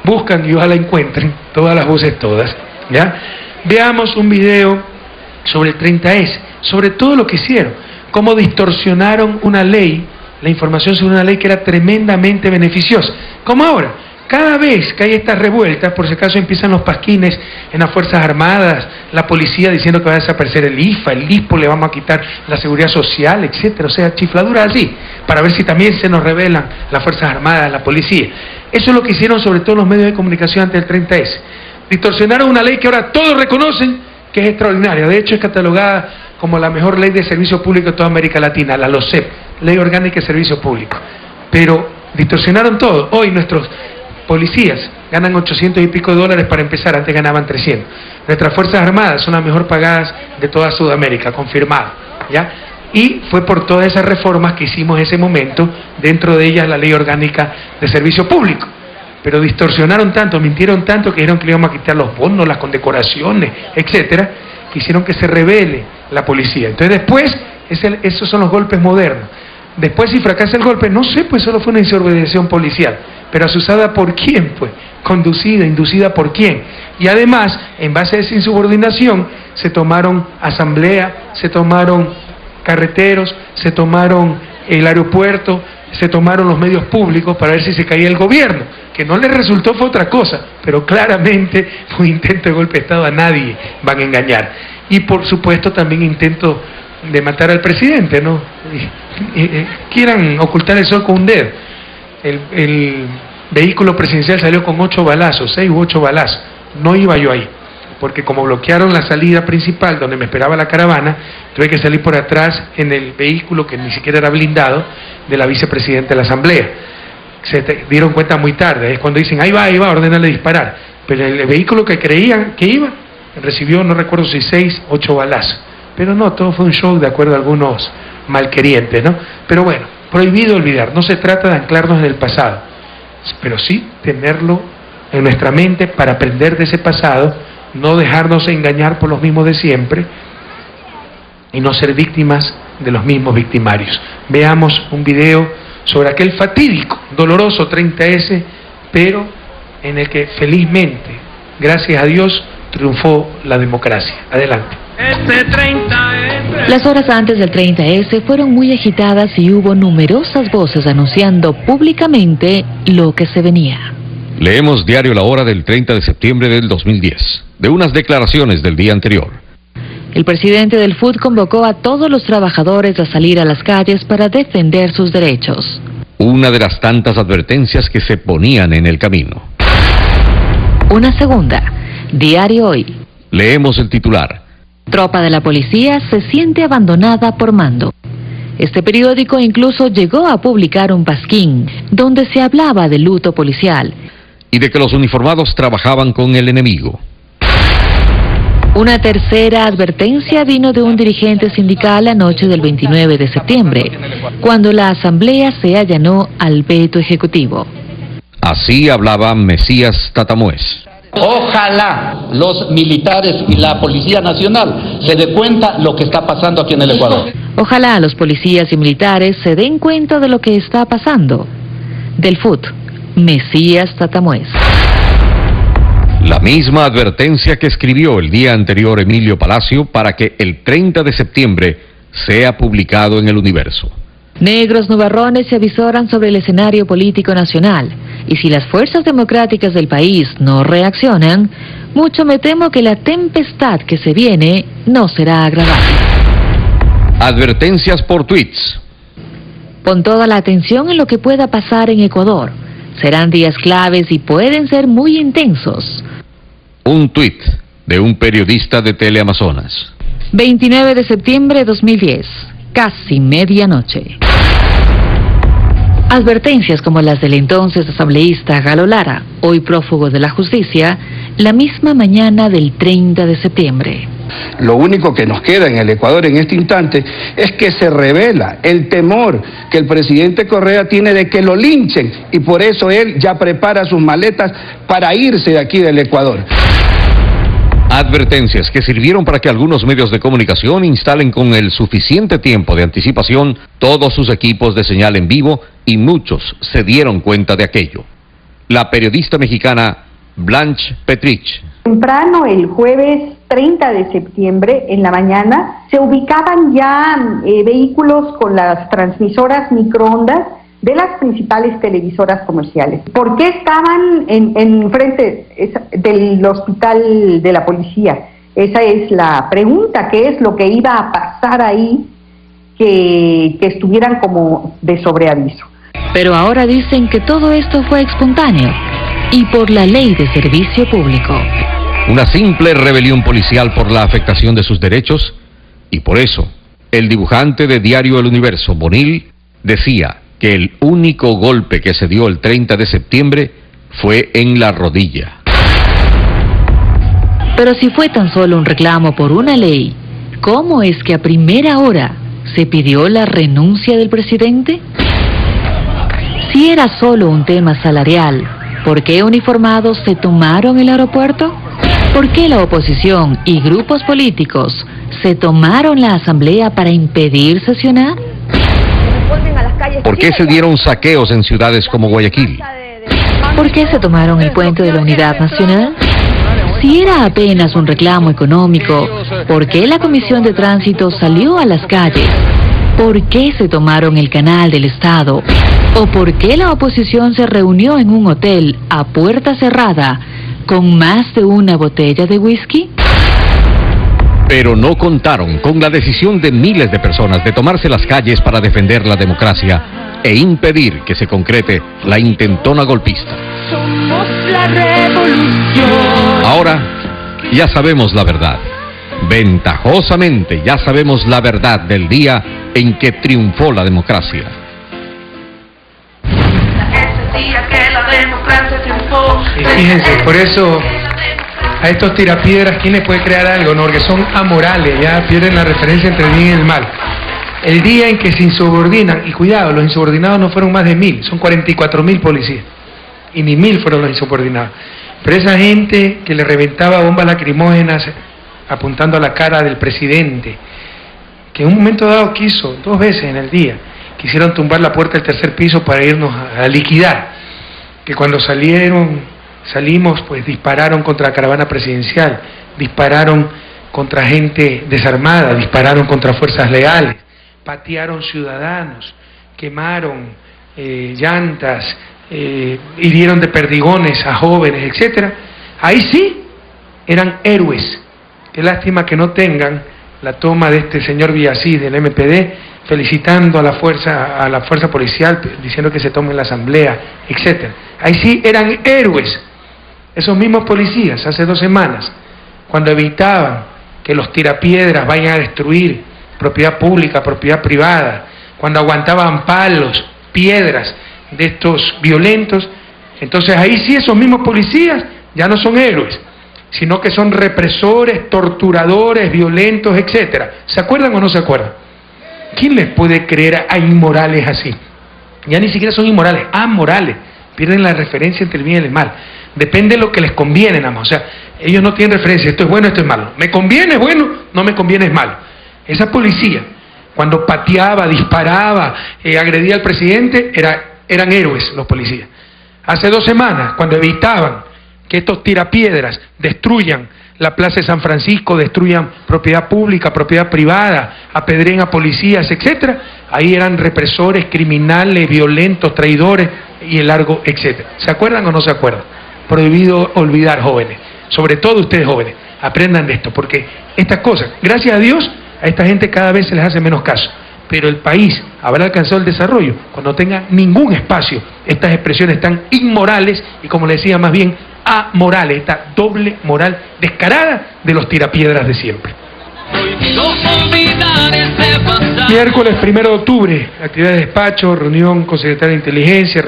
buscan y ojalá encuentren todas las voces todas, ¿ya? Veamos un video sobre el 30S, sobre todo lo que hicieron, cómo distorsionaron una ley, la información sobre una ley que era tremendamente beneficiosa. Como ahora, cada vez que hay estas revueltas, por si acaso empiezan los pasquines en las Fuerzas Armadas, la policía diciendo que va a desaparecer el IFA, el ISPO, le vamos a quitar la seguridad social, etcétera, o sea, chifladuras así, para ver si también se nos revelan las Fuerzas Armadas, la policía. Eso es lo que hicieron sobre todo los medios de comunicación ante el 30S. Distorsionaron una ley que ahora todos reconocen que es extraordinaria, de hecho es catalogada como la mejor ley de servicio público de toda América Latina, la LOCEP, Ley Orgánica de Servicio Público. Pero distorsionaron todo. Hoy nuestros policías ganan 800 y pico de dólares para empezar, antes ganaban 300. Nuestras Fuerzas Armadas son las mejor pagadas de toda Sudamérica, confirmado, ¿ya? Y fue por todas esas reformas que hicimos en ese momento, dentro de ellas la Ley Orgánica de Servicio Público. Pero distorsionaron tanto, mintieron tanto, que dijeron que le íbamos a quitar los bonos, las condecoraciones, etcétera, que hicieron que se revele la policía. Entonces después, esos son los golpes modernos. Después, si fracasa el golpe, no sé, pues solo fue una insubordinación policial. Pero asusada por quién, pues, conducida, inducida por quién. Y además, en base a esa insubordinación, se tomaron asamblea, se tomaron carreteros, se tomaron el aeropuerto, se tomaron los medios públicos para ver si se caía el gobierno, que no les resultó fue otra cosa, pero claramente fue intento de golpe de Estado, a nadie van a engañar. Y por supuesto también intento de matar al presidente, ¿no? Quieran ocultar el sol con un dedo. El vehículo presidencial salió con 8 balazos, 6 u 8 balazos. No iba yo ahí, porque como bloquearon la salida principal donde me esperaba la caravana, tuve que salir por atrás en el vehículo que ni siquiera era blindado de la vicepresidenta de la Asamblea. Se dieron cuenta muy tarde, es cuando dicen, ahí va, ordénale disparar. Pero el vehículo que creían que iba, recibió, no recuerdo si 6, 8 balazos. Pero no, todo fue un show de acuerdo a algunos malquerientes, ¿no? Pero bueno, prohibido olvidar, no se trata de anclarnos en el pasado, pero sí tenerlo en nuestra mente para aprender de ese pasado, no dejarnos engañar por los mismos de siempre y no ser víctimas de los mismos victimarios. Veamos un video sobre aquel fatídico, doloroso 30S, pero en el que felizmente, gracias a Dios, triunfó la democracia. Adelante. Las horas antes del 30S fueron muy agitadas y hubo numerosas voces anunciando públicamente lo que se venía. Leemos Diario La Hora del 30 de septiembre del 2010, de unas declaraciones del día anterior. El presidente del FUT convocó a todos los trabajadores a salir a las calles para defender sus derechos. Una de las tantas advertencias que se ponían en el camino. Una segunda, Diario Hoy. Leemos el titular. Tropa de la policía se siente abandonada por mando. Este periódico incluso llegó a publicar un pasquín donde se hablaba de luto policial Y de que los uniformados trabajaban con el enemigo. Una tercera advertencia vino de un dirigente sindical la noche del 29 de septiembre, cuando la asamblea se allanó al veto ejecutivo. Así hablaba Mesías Tatamuez. Ojalá los militares y la Policía Nacional se den cuenta lo que está pasando aquí en el Ecuador. Ojalá los policías y militares se den cuenta de lo que está pasando. Del FUT, Mesías Tatamuez. La misma advertencia que escribió el día anterior Emilio Palacio para que el 30 de septiembre sea publicado en El Universo. Negros nubarrones se avisoran sobre el escenario político nacional, y si las fuerzas democráticas del país no reaccionan, mucho me temo que la tempestad que se viene no será agradable. Advertencias por tweets. Pon toda la atención en lo que pueda pasar en Ecuador. Serán días claves y pueden ser muy intensos. Un tuit de un periodista de Teleamazonas. 29 de septiembre de 2010, casi medianoche. Advertencias como las del entonces asambleísta Galo Lara, hoy prófugo de la justicia, la misma mañana del 30 de septiembre. Lo único que nos queda en el Ecuador en este instante es que se revela el temor que el presidente Correa tiene de que lo linchen, y por eso él ya prepara sus maletas para irse de aquí del Ecuador. Advertencias que sirvieron para que algunos medios de comunicación instalen con el suficiente tiempo de anticipación todos sus equipos de señal en vivo, y muchos se dieron cuenta de aquello. la periodista mexicana Blanche Petrich. Temprano, el jueves 30 de septiembre, en la mañana, se ubicaban ya vehículos con las transmisoras microondas de las principales televisoras comerciales. ¿Por qué estaban en frente del hospital de la policía? Esa es la pregunta. ¿Qué es lo que iba a pasar ahí que estuvieran como de sobreaviso? Pero ahora dicen que todo esto fue espontáneo y por la ley de servicio público. Una simple rebelión policial por la afectación de sus derechos, y por eso el dibujante de Diario El Universo, Bonil, decía que el único golpe que se dio el 30 de septiembre fue en la rodilla. Pero si fue tan solo un reclamo por una ley, ¿cómo es que a primera hora se pidió la renuncia del presidente? Si era solo un tema salarial, ¿por qué uniformados se tomaron el aeropuerto? ¿Por qué la oposición y grupos políticos se tomaron la asamblea para impedir sesionar? ¿Por qué se dieron saqueos en ciudades como Guayaquil? ¿Por qué se tomaron el puente de la Unidad Nacional? Si era apenas un reclamo económico, ¿por qué la Comisión de Tránsito salió a las calles? ¿Por qué se tomaron el canal del Estado? ¿O por qué la oposición se reunió en un hotel a puerta cerrada con más de una botella de whisky? Pero no contaron con la decisión de miles de personas de tomarse las calles para defender la democracia e impedir que se concrete la intentona golpista. Somos la revolución. Ahora ya sabemos la verdad. Ventajosamente ya sabemos la verdad del día en que triunfó la democracia. Ese día que la democracia triunfó. Y fíjense, por eso a estos tirapiedras, ¿quién les puede crear algo? No, porque son amorales, ya pierden la referencia entre el bien y el mal. El día en que se insubordinan, y cuidado, los insubordinados no fueron más de 1000, son 44.000 policías, y ni 1000 fueron los insubordinados. Pero esa gente que le reventaba bombas lacrimógenas apuntando a la cara del presidente, que en un momento dado quiso, 2 veces en el día, quisieron tumbar la puerta del tercer piso para irnos a liquidar, que cuando salimos, pues dispararon contra la caravana presidencial, dispararon contra gente desarmada, dispararon contra fuerzas leales, patearon ciudadanos, quemaron llantas, hirieron de perdigones a jóvenes, etcétera. Ahí sí eran héroes. Qué lástima que no tengan la toma de este señor Villasís del MPD felicitando a la fuerza policial, diciendo que se tome la asamblea, etcétera. Ahí sí eran héroes. Esos mismos policías hace 2 semanas, cuando evitaban que los tirapiedras vayan a destruir propiedad pública, propiedad privada, cuando aguantaban palos, piedras de estos violentos, entonces ahí sí esos mismos policías ya no son héroes, sino que son represores, torturadores, violentos, etcétera. ¿Se acuerdan o no se acuerdan? ¿Quién les puede creer a inmorales así? Ya ni siquiera son inmorales, amorales. Pierden la referencia entre el bien y el mal. Depende de lo que les conviene nada más. O sea, ellos no tienen referencia, esto es bueno, esto es malo. Me conviene es bueno, no me conviene es malo. Esa policía, cuando pateaba, disparaba, agredía al presidente, eran héroes los policías. Hace 2 semanas, cuando evitaban que estos tirapiedras destruyan la Plaza de San Francisco, destruyan propiedad pública, propiedad privada, apedreen a policías, etcétera, ahí eran represores, criminales, violentos, traidores y el largo, etcétera. ¿Se acuerdan o no se acuerdan? Prohibido olvidar, jóvenes, sobre todo ustedes jóvenes, aprendan de esto, porque estas cosas, gracias a Dios, a esta gente cada vez se les hace menos caso, pero el país habrá alcanzado el desarrollo cuando tenga ningún espacio estas expresiones tan inmorales y, como le decía, más bien amorales, esta doble moral descarada de los tirapiedras de siempre. Miércoles 1 de octubre, actividad de despacho, reunión con secretaria de Inteligencia.